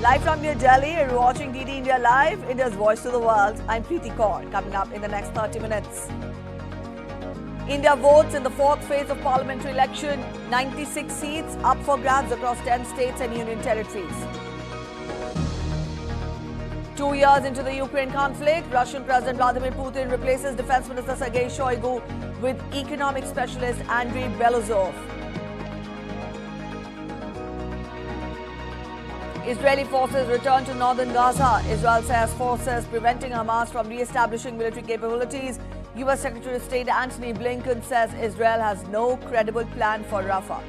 Live from New Delhi, you're watching DD India Live, India's voice to the world. I'm Preeti Kaur. Coming up in the next 30 minutes. India votes in the fourth phase of parliamentary election. 96 seats up for grabs across 10 states and union territories. 2 years into the Ukraine conflict, Russian President Vladimir Putin replaces Defense Minister Sergei Shoigu with economic specialist Andriy Belozov. Israeli forces return to northern Gaza. Israel says forces preventing Hamas from re-establishing military capabilities. U.S. Secretary of State Antony Blinken says Israel has no credible plan for Rafah.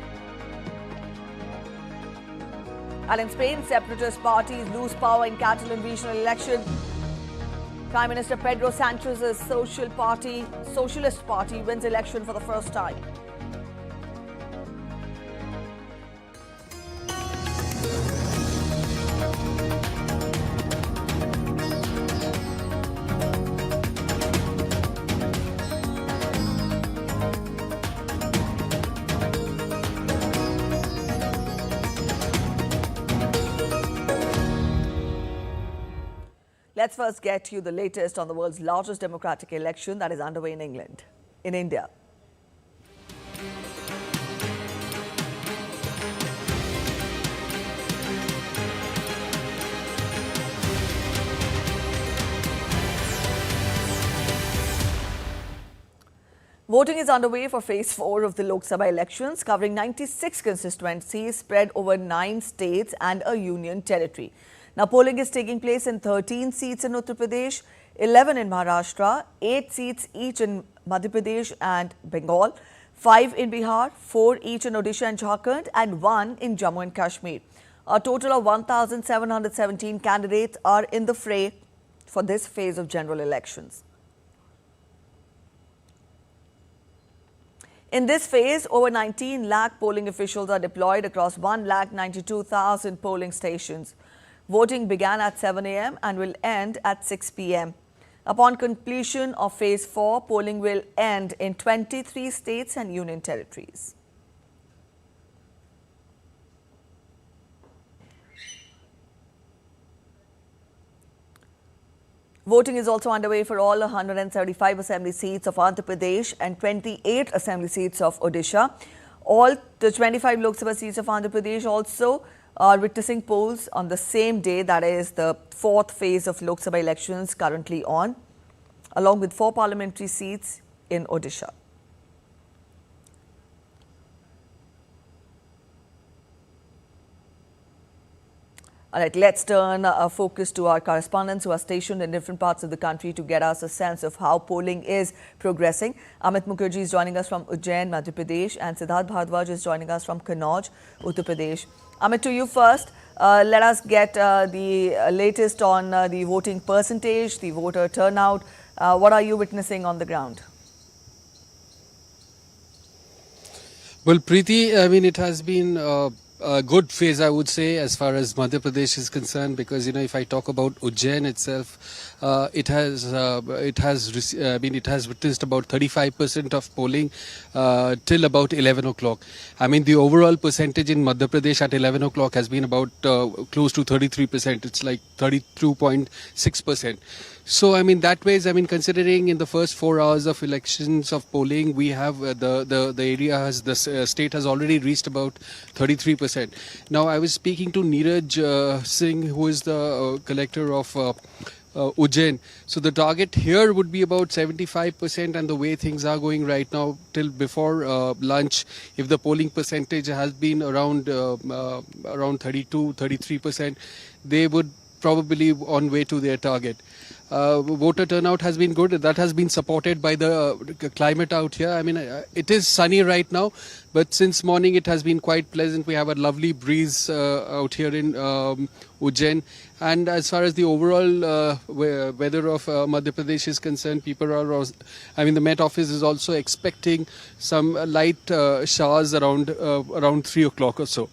And in Spain, separatist parties lose power in Catalan regional election. Prime Minister Pedro Sanchez's Socialist Party wins election for the first time. Let's first get you the latest on the world's largest democratic election that is underway in India. Voting is underway for phase 4 of the Lok Sabha elections, covering 96 constituencies spread over 9 states and a union territory. Now, polling is taking place in 13 seats in Uttar Pradesh, 11 in Maharashtra, 8 seats each in Madhya Pradesh and Bengal, 5 in Bihar, 4 each in Odisha and Jharkhand, and 1 in Jammu and Kashmir. A total of 1,717 candidates are in the fray for this phase of general elections. In this phase, over 19 lakh polling officials are deployed across 1,92,000 polling stations. Voting began at 7 a.m. and will end at 6 p.m. Upon completion of phase 4, polling will end in 23 states and union territories. Voting is also underway for all 175 assembly seats of Andhra Pradesh and 28 assembly seats of Odisha. All the 25 Lok Sabha seats of Andhra Pradesh also are witnessing polls on the same day, that is the fourth phase of Lok Sabha elections currently on, along with 4 parliamentary seats in Odisha. All right, let's turn our focus to our correspondents who are stationed in different parts of the country to get us a sense of how polling is progressing. Amit Mukherjee is joining us from Ujjain, Madhya Pradesh, and Siddharth Bhardwaj is joining us from Kannauj, Uttar Pradesh. Amit, to you first. Let us get the latest on the voting percentage, the voter turnout. What are you witnessing on the ground? Well, Preeti, I mean, it has been a good phase, I would say, as far as Madhya Pradesh is concerned, because, you know, if I talk about Ujjain itself, it has witnessed about 35% of polling till about 11 o'clock. I mean, the overall percentage in Madhya Pradesh at 11 o'clock has been about close to 33%. It's like 32.6%. So, I mean, that ways, I mean, considering in the first 4 hours of elections of polling, we have the state has already reached about 33%. Now, I was speaking to Neeraj Singh, who is the collector of Ujjain. So the target here would be about 75%, and the way things are going right now till before lunch, if the polling percentage has been around 32-33%, they would probably on way to their target. Voter turnout has been good. That has been supported by the climate out here. I mean, it is sunny right now, but since morning it has been quite pleasant. We have a lovely breeze out here in Ujjain. And as far as the overall weather of Madhya Pradesh is concerned, people are, I mean, the Met Office is also expecting some light showers around 3 o'clock or so.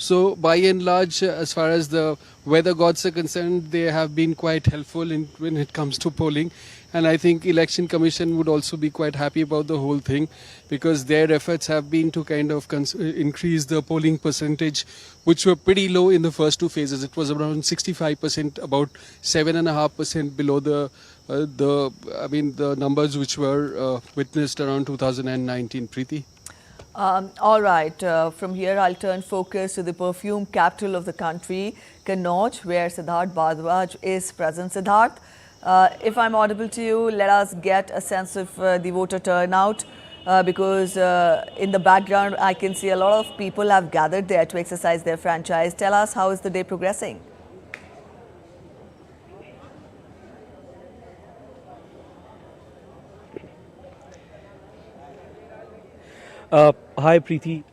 So by and large, as far as the weather gods are concerned, they have been quite helpful when it comes to polling. And I think Election Commission would also be quite happy about the whole thing, because their efforts have been to kind of increase the polling percentage, which were pretty low in the first two phases. It was around 65%, about 7.5% below the numbers which were witnessed around 2019. Preeti? All right, from here I'll turn focus to the perfume capital of the country, Kannauj, where Siddharth Bhardwaj is present. Siddharth, if I'm audible to you, let us get a sense of the voter turnout, because in the background I can see a lot of people have gathered there to exercise their franchise. Tell us, how is the day progressing? Hi Preeti,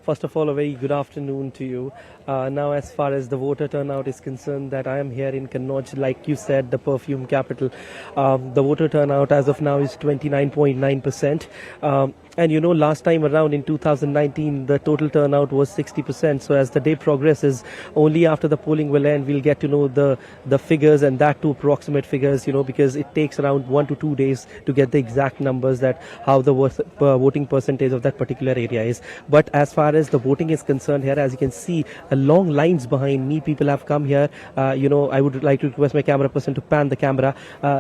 first of all a very good afternoon to you. Now as far as the voter turnout is concerned, that I am here in Kannauj, like you said, the perfume capital. The voter turnout as of now is 29.9%. And you know, last time around in 2019, the total turnout was 60%. So as the day progresses, only after the polling will end, we'll get to know the figures, and that too approximate figures, you know, because it takes around 1 to 2 days to get the exact numbers that how the voting percentage of that particular area is. But as far as the voting is concerned here, as you can see, long lines behind me, people have come here. You know, I would like to request my camera person to pan the camera.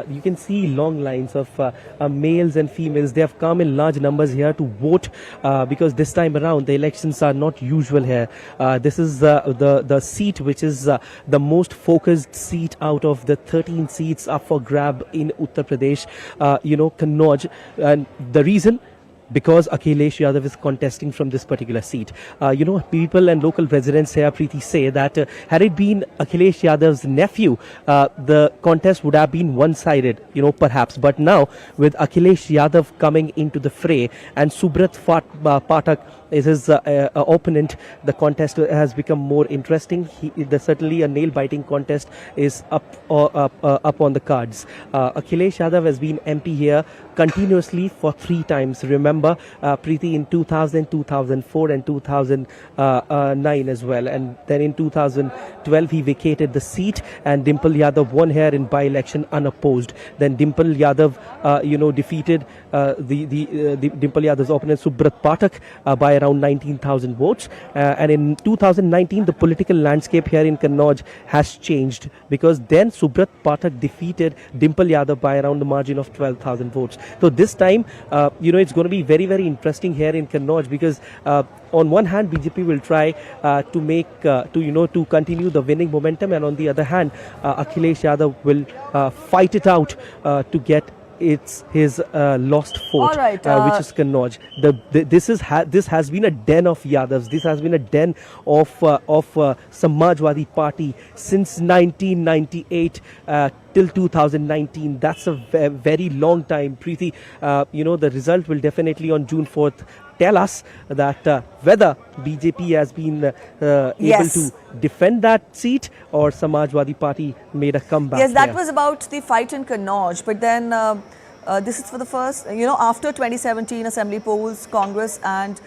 You can see long lines of males and females. They have come in large numbers here to vote, because this time around the elections are not usual here. This is the seat which is the most focused seat out of the 13 seats up for grab in Uttar Pradesh, you know, Kannauj. And the reason, because Akhilesh Yadav is contesting from this particular seat. You know, people and local residents here, Preeti, say that had it been Akhilesh Yadav's nephew, the contest would have been one-sided, you know, perhaps. But now, with Akhilesh Yadav coming into the fray and Subrat Pathak is his opponent, the contest has become more interesting. There's certainly a nail-biting contest is up on the cards. Akhilesh Yadav has been MP here continuously for 3 times. Remember, Preeti, in 2000, 2004 and 2009 as well. And then in 2012, he vacated the seat, and Dimple Yadav won here in by-election unopposed. Then Dimple Yadav, you know, defeated the Dimple Yadav's opponent Subrat Pathak by around 19,000 votes. And in 2019, the political landscape here in Kannauj has changed, because then Subrat Pathak defeated Dimple Yadav by around the margin of 12,000 votes. So this time, you know, it's going to be very, very interesting here in Kannauj, because on one hand, BJP will try to continue the winning momentum, and on the other hand, Akhilesh Yadav will fight it out to get his lost fort, right, which is Kannauj. This has been a den of Yadavs. This has been a den of Samajwadi Party since 1998 till 2019. That's a very long time, Preeti. You know, the result will definitely on June 4th tell us that whether BJP has been able to defend that seat, or Samajwadi Party made a comeback. Yes, that was about the fight in Kannauj. But then this is for the first, you know, after 2017 assembly polls, Congress and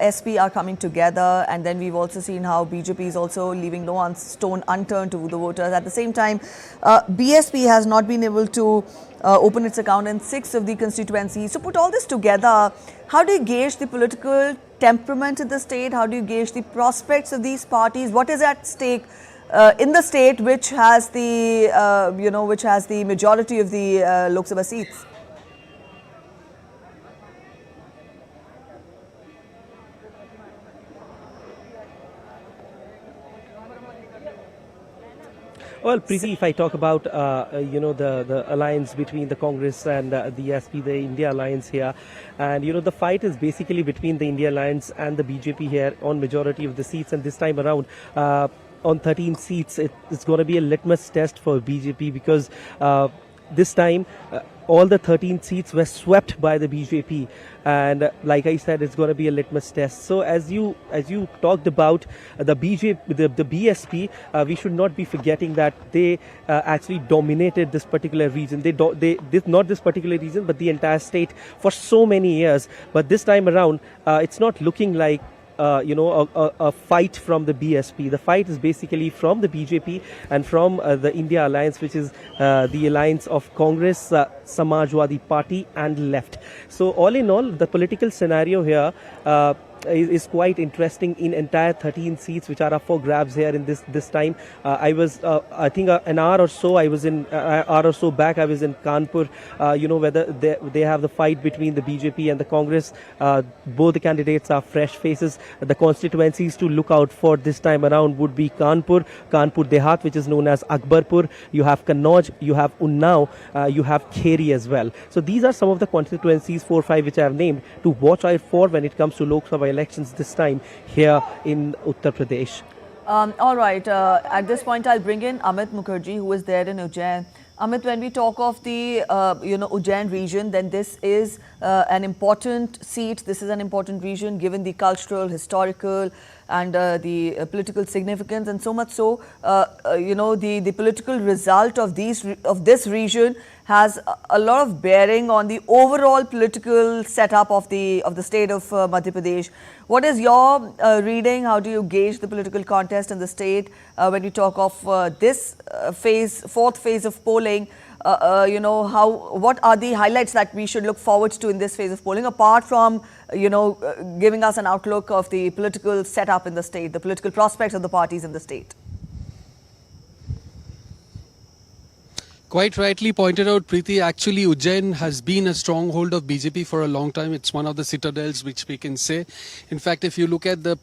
SP are coming together, and then we've also seen how BJP is also leaving no stone unturned to the voters. At the same time, BSP has not been able to open its account in 6 of the constituencies. So put all this together, how do you gauge the political temperament in the state? How do you gauge the prospects of these parties? What is at stake in the state which has the majority of the Lok Sabha seats? Well, Preeti, if I talk about the alliance between the Congress and the SP, the India Alliance here, and you know, the fight is basically between the India Alliance and the BJP here on majority of the seats, and this time around on 13 seats, it's going to be a litmus test for BJP, because this time all the 13 seats were swept by the BJP, and like I said, it's going to be a litmus test. So as you talked about the BSP, we should not be forgetting that they actually dominated this particular region. Not this particular region, but the entire state for so many years. But this time around, it's not looking like a fight from the BSP. The fight is basically from the BJP and from the India Alliance, which is the alliance of Congress, Samajwadi Party and left. So all in all, the political scenario here is quite interesting in entire 13 seats which are up for grabs here in this time. I was I think an hour or so back I was in Kanpur, whether they have the fight between the BJP and the Congress. Both the candidates are fresh faces. The constituencies to look out for this time around would be Kanpur Dehat, which is known as Akbarpur, you have Kannauj, you have Unnao, you have Kheri as well. So these are some of the constituencies, 4 or 5, which I have named to watch out for when it comes to Lok Sabha elections this time here in Uttar Pradesh. All right. At this point, I'll bring in Amit Mukherjee, who is there in Ujjain. Amit, when we talk of the Ujjain region, then this is an important seat. This is an important region given the cultural, historical, and the political significance, and so much so, the political result of this region has a lot of bearing on the overall political setup of the state of Madhya Pradesh. What is your reading? How do you gauge the political contest in the state when you talk of this fourth phase of polling? What are the highlights that we should look forward to in this phase of polling, apart from giving us an outlook of the political setup in the state, the political prospects of the parties in the state? Quite rightly pointed out, Preeti. Actually, Ujjain has been a stronghold of BJP for a long time. It's one of the citadels, which we can say. In fact, if you look at the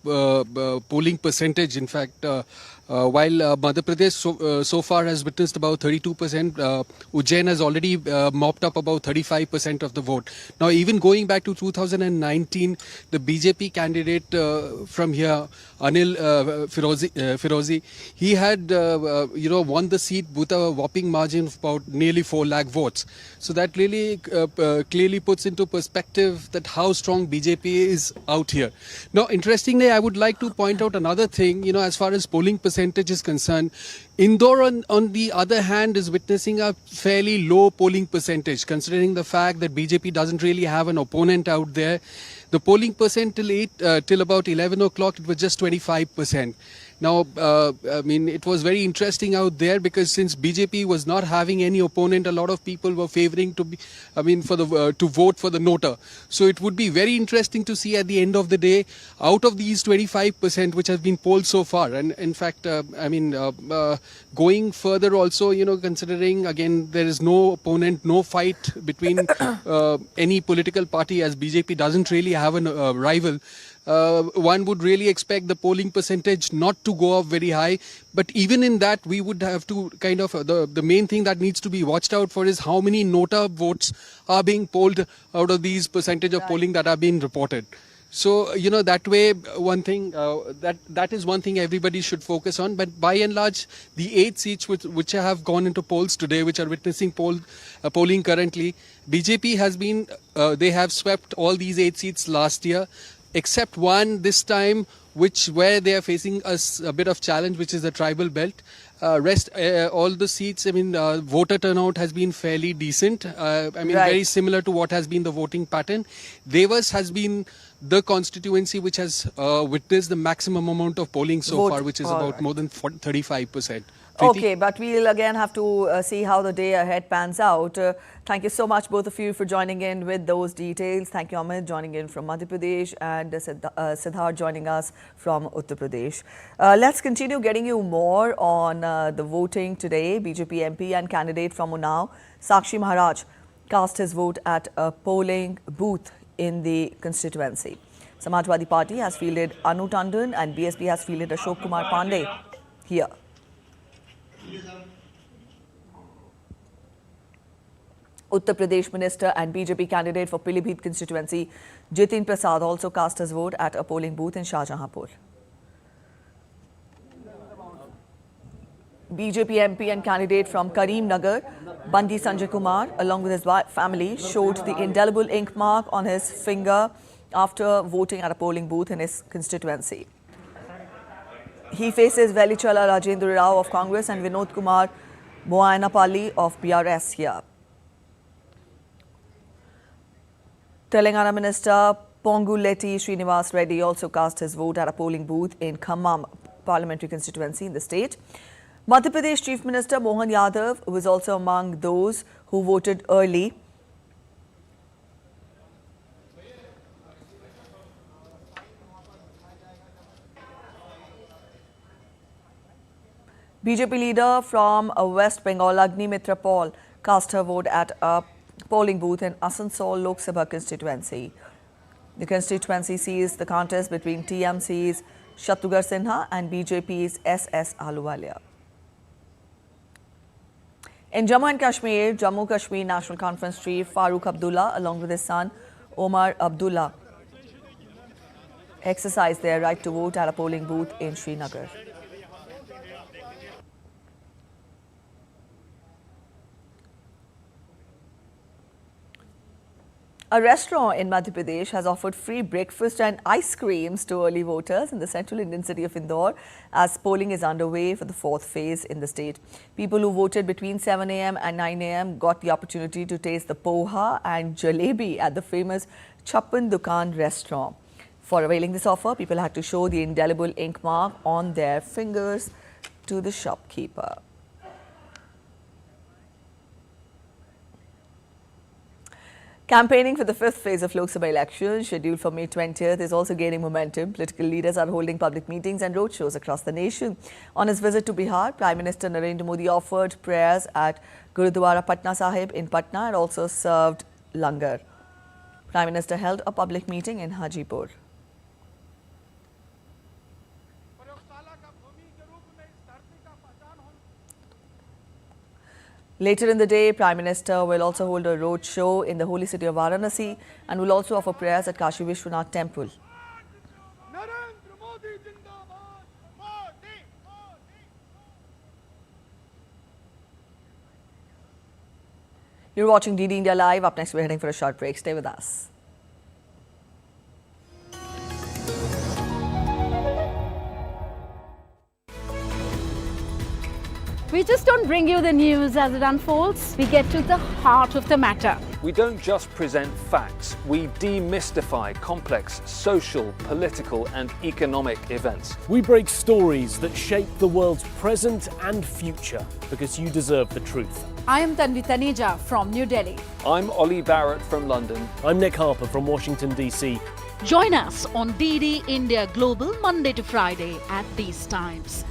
polling percentage, in fact, while Madhya Pradesh so far has witnessed about 32%, Ujjain has already mopped up about 35% of the vote. Now, even going back to 2019, the BJP candidate from here, Anil Firozi, he had won the seat with a whopping margin of about nearly 4 lakh votes. So that really clearly puts into perspective that how strong BJP is out here. Now, interestingly, I would like to point out another thing. As far as polling percentage is concerned, Indore, on the other hand, is witnessing a fairly low polling percentage, considering the fact that BJP doesn't really have an opponent out there. The polling percent till about 11 o'clock, it was just 25%. Now, it was very interesting out there because since BJP was not having any opponent, a lot of people were favoring to vote for the nota. So it would be very interesting to see at the end of the day, out of these 25% which have been polled so far, and in fact, going further also, considering again there is no opponent, no fight between any political party, as BJP doesn't really have a rival. One would really expect the polling percentage not to go up very high. But even in that, we would have to kind of, the main thing that needs to be watched out for is how many nota votes are being polled out of these percentage of polling that are being reported. So, that way, one thing, that is one thing everybody should focus on. But by and large, the 8 seats which have gone into polls today, which are witnessing polling currently, BJP has been, they have swept all these 8 seats last year, except one this time, where they are facing a bit of challenge, which is the tribal belt. Rest, all the seats, voter turnout has been fairly decent. Right. Very similar to what has been the voting pattern. Devas has been the constituency which has witnessed the maximum amount of polling so far, which is about more than 35%. Okay, but we'll again have to see how the day ahead pans out. Thank you so much, both of you, for joining in with those details. Thank you, Amit, joining in from Madhya Pradesh, and Siddharth joining us from Uttar Pradesh. Let's continue getting you more on the voting today. BJP MP and candidate from Unnao, Sakshi Maharaj, cast his vote at a polling booth in the constituency. Samajwadi Party has fielded Anu Tandon and BSP has fielded Ashok Kumar Pandey here. Uttar Pradesh Minister and BJP candidate for Pilibhit constituency, Jitin Prasad, also cast his vote at a polling booth in Shahjahanpur. BJP MP and candidate from Karimnagar, Bandi Sanjay Kumar, along with his family, showed the indelible ink mark on his finger after voting at a polling booth in his constituency. He faces Velichala Rajendra Rao of Congress and Vinod Kumar Moayanapalli of BRS here. Telangana Minister Ponguleti Srinivas Reddy also cast his vote at a polling booth in Khammam parliamentary constituency in the state. Madhya Pradesh Chief Minister Mohan Yadav was also among those who voted early. BJP leader from West Bengal, Agni Mitra Paul, cast her vote at a polling booth in Asansol Lok Sabha constituency. The constituency sees the contest between TMC's Shatrughan Sinha and BJP's SS Ahluwalia. In Jammu and Kashmir, Jammu Kashmir National Conference Chief Farooq Abdullah, along with his son Omar Abdullah, exercised their right to vote at a polling booth in Srinagar. A restaurant in Madhya Pradesh has offered free breakfast and ice creams to early voters in the central Indian city of Indore as polling is underway for the fourth phase in the state. People who voted between 7 a.m. and 9 a.m. got the opportunity to taste the poha and jalebi at the famous Chappan Dukan restaurant. For availing this offer, people had to show the indelible ink mark on their fingers to the shopkeeper. Campaigning for the fifth phase of Lok Sabha elections, scheduled for May 20th, is also gaining momentum. Political leaders are holding public meetings and roadshows across the nation. On his visit to Bihar, Prime Minister Narendra Modi offered prayers at Gurudwara Patna Sahib in Patna and also served langar. Prime Minister held a public meeting in Hajipur. Later in the day, Prime Minister will also hold a road show in the holy city of Varanasi and will also offer prayers at Kashi Vishwanath Temple. You're watching DD India Live. Up next, we're heading for a short break. Stay with us. We just don't bring you the news as it unfolds. We get to the heart of the matter. We don't just present facts, we demystify complex social, political and economic events. We break stories that shape the world's present and future because you deserve the truth. I am Tanvi Taneja from New Delhi. I'm Ollie Barrett from London. I'm Nick Harper from Washington, D.C. Join us on DD India Global Monday to Friday at these times.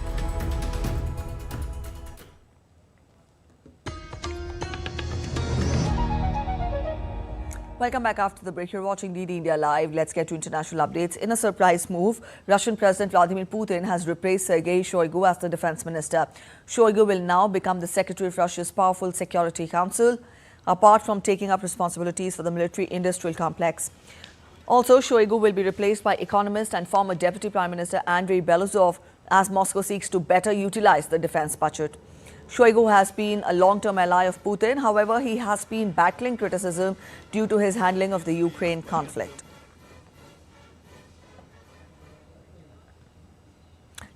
Welcome back after the break. You're watching DD India Live. Let's get to international updates. In a surprise move, Russian President Vladimir Putin has replaced Sergei Shoigu as the defense minister. Shoigu will now become the secretary of Russia's powerful Security Council, apart from taking up responsibilities for the military-industrial complex. Also, Shoigu will be replaced by economist and former Deputy Prime Minister Andrei Belozov as Moscow seeks to better utilize the defense budget. Shoigu has been a long-term ally of Putin. However, he has been battling criticism due to his handling of the Ukraine conflict.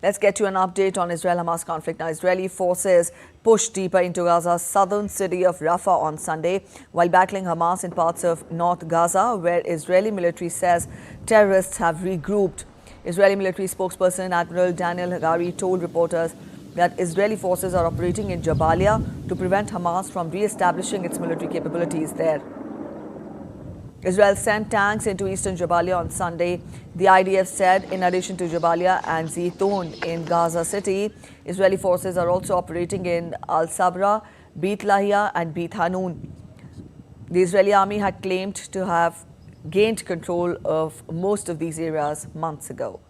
Let's get to an update on Israel-Hamas conflict. Now, Israeli forces pushed deeper into Gaza's southern city of Rafah on Sunday, while battling Hamas in parts of North Gaza, where Israeli military says terrorists have regrouped. Israeli military spokesperson Admiral Daniel Hagari told reporters that Israeli forces are operating in Jabalia to prevent Hamas from re-establishing its military capabilities there. Israel sent tanks into eastern Jabalia on Sunday. The IDF said in addition to Jabalia and Zaytoun in Gaza City, Israeli forces are also operating in Al-Sabra, Beit Lahia and Beit Hanun. The Israeli army had claimed to have gained control of most of these areas months ago.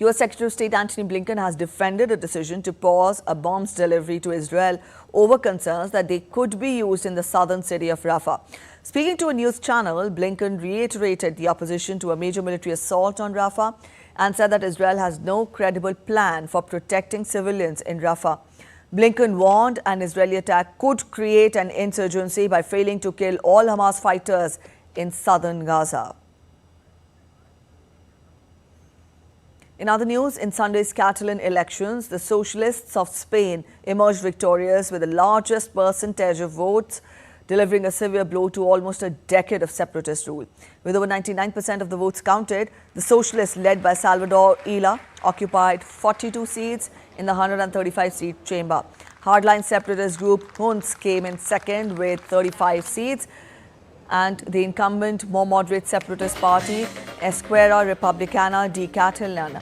U.S. Secretary of State Antony Blinken has defended a decision to pause a bombs delivery to Israel over concerns that they could be used in the southern city of Rafah. Speaking to a news channel, Blinken reiterated the opposition to a major military assault on Rafah and said that Israel has no credible plan for protecting civilians in Rafah. Blinken warned an Israeli attack could create an insurgency by failing to kill all Hamas fighters in southern Gaza. In other news, in Sunday's Catalan elections, the Socialists of Spain emerged victorious with the largest percentage of votes delivering a severe blow to almost a decade of separatist rule. With over 99% of the votes counted, the socialists led by Salvador Illa occupied 42 seats in the 135-seat chamber. Hardline separatist group Junts came in second with 35 seats, and the incumbent, more moderate separatist party, Esquerra Republicana de Catalunya,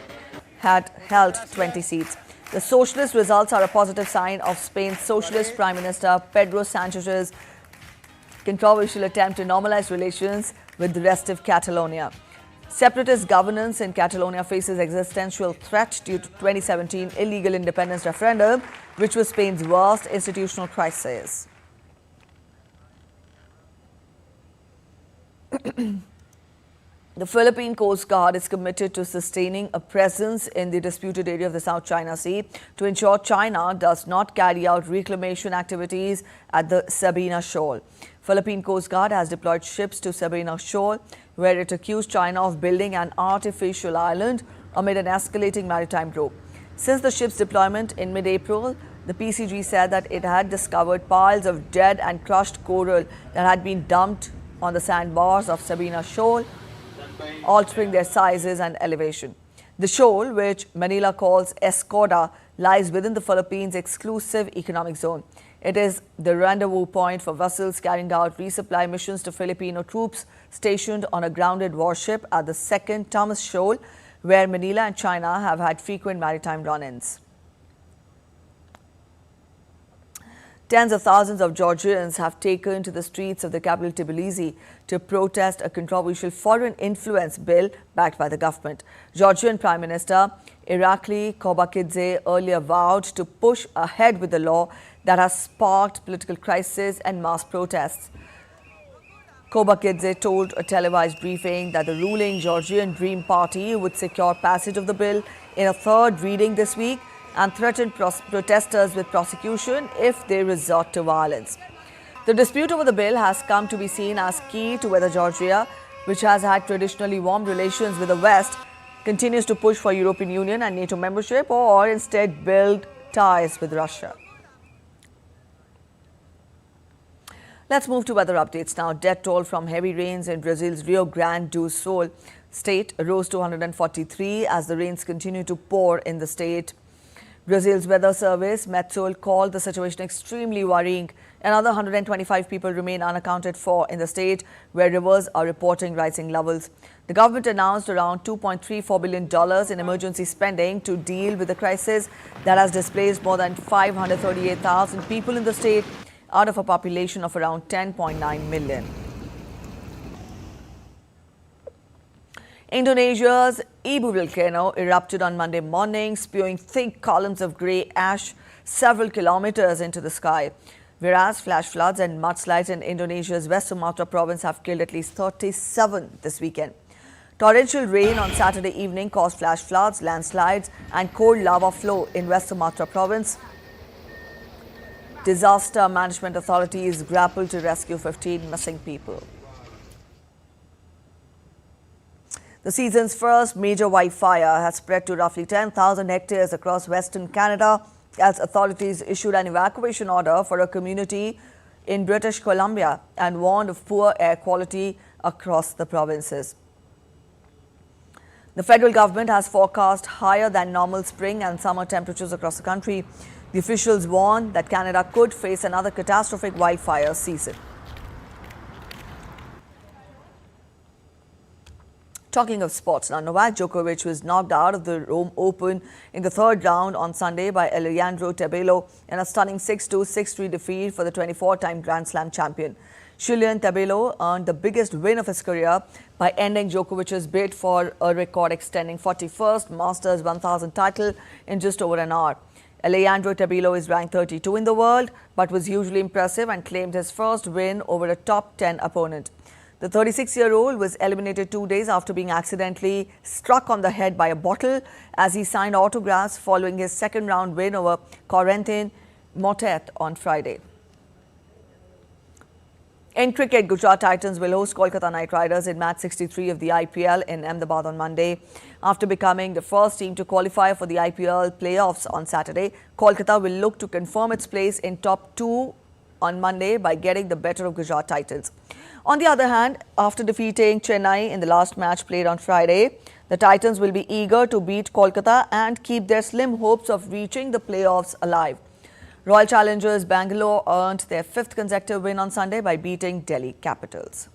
had held 20 seats. The socialist results are a positive sign of Spain's socialist Prime Minister Pedro Sanchez's controversial attempt to normalize relations with the rest of Catalonia. Separatist governance in Catalonia faces existential threat due to 2017 illegal independence referendum, which was Spain's worst institutional crisis. The Philippine Coast Guard is committed to sustaining a presence in the disputed area of the South China Sea to ensure China does not carry out reclamation activities at the Sabina Shoal. Philippine Coast Guard has deployed ships to Sabina Shoal, where it accused China of building an artificial island amid an escalating maritime probe. Since the ship's deployment in mid-April, the PCG said that it had discovered piles of dead and crushed coral that had been dumped on the sandbars of Sabina Shoal, altering their sizes and elevation. The shoal, which Manila calls Escoda, lies within the Philippines' exclusive economic zone. It is the rendezvous point for vessels carrying out resupply missions to Filipino troops stationed on a grounded warship at the second Thomas Shoal, where Manila and China have had frequent maritime run-ins. Tens of thousands of Georgians have taken to the streets of the capital Tbilisi to protest a controversial foreign influence bill backed by the government. Georgian Prime Minister Irakli Kobakidze earlier vowed to push ahead with the law that has sparked political crisis and mass protests. Kobakidze told a televised briefing that the ruling Georgian Dream Party would secure passage of the bill in a third reading this week and threatened protesters with prosecution if they resort to violence. The dispute over the bill has come to be seen as key to whether Georgia, which has had traditionally warm relations with the West, continues to push for European Union and NATO membership or instead build ties with Russia. Let's move to weather updates now. Death toll from heavy rains in Brazil's Rio Grande do Sul state rose to 143 as the rains continue to pour in the state. Brazil's weather service, Metsul, called the situation extremely worrying. Another 125 people remain unaccounted for in the state, where rivers are reporting rising levels. The government announced around $2.34 billion in emergency spending to deal with the crisis that has displaced more than 538,000 people in the state out of a population of around 10.9 million. Indonesia's Ibu volcano erupted on Monday morning, spewing thick columns of grey ash several kilometers into the sky. Whereas flash floods and mudslides in Indonesia's West Sumatra province have killed at least 37 this weekend. Torrential rain on Saturday evening caused flash floods, landslides and cold lava flow in West Sumatra province. Disaster management authorities grappled to rescue 15 missing people. The season's first major wildfire has spread to roughly 10,000 hectares across Western Canada as authorities issued an evacuation order for a community in British Columbia and warned of poor air quality across the provinces. The federal government has forecast higher than normal spring and summer temperatures across the country. The officials warn that Canada could face another catastrophic wildfire season. Talking of sports now, Novak Djokovic was knocked out of the Rome Open in the third round on Sunday by Alejandro Tabello in a stunning 6-2, 6-3 defeat for the 24-time Grand Slam champion. Chilean Tabello earned the biggest win of his career by ending Djokovic's bid for a record-extending 41st Masters 1000 title in just over an hour. Alejandro Tabello is ranked 32 in the world, but was hugely impressive and claimed his first win over a top 10 opponent. The 36-year-old was eliminated 2 days after being accidentally struck on the head by a bottle as he signed autographs following his second-round win over Corentin Moutet on Friday. In cricket, Gujarat Titans will host Kolkata Knight Riders in match 63 of the IPL in Ahmedabad on Monday. After becoming the first team to qualify for the IPL playoffs on Saturday, Kolkata will look to confirm its place in top 2 on Monday by getting the better of Gujarat Titans. On the other hand, after defeating Chennai in the last match played on Friday, the Titans will be eager to beat Kolkata and keep their slim hopes of reaching the playoffs alive. Royal challengers Bangalore earned their 5th consecutive win on Sunday by beating Delhi Capitals.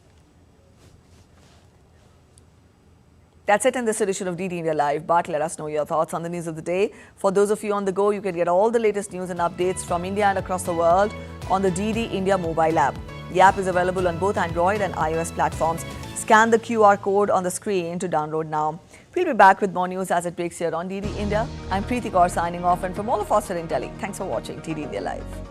That's it in this edition of DD India Live, but let us know your thoughts on the news of the day. For those of you on the go, you can get all the latest news and updates from India and across the world on the DD India mobile app. The app is available on both Android and iOS platforms. Scan the QR code on the screen to download now. We'll be back with more news as it breaks here on DD India. I'm Preeti Kaur signing off, and from all of us here in Delhi, thanks for watching DD India Live.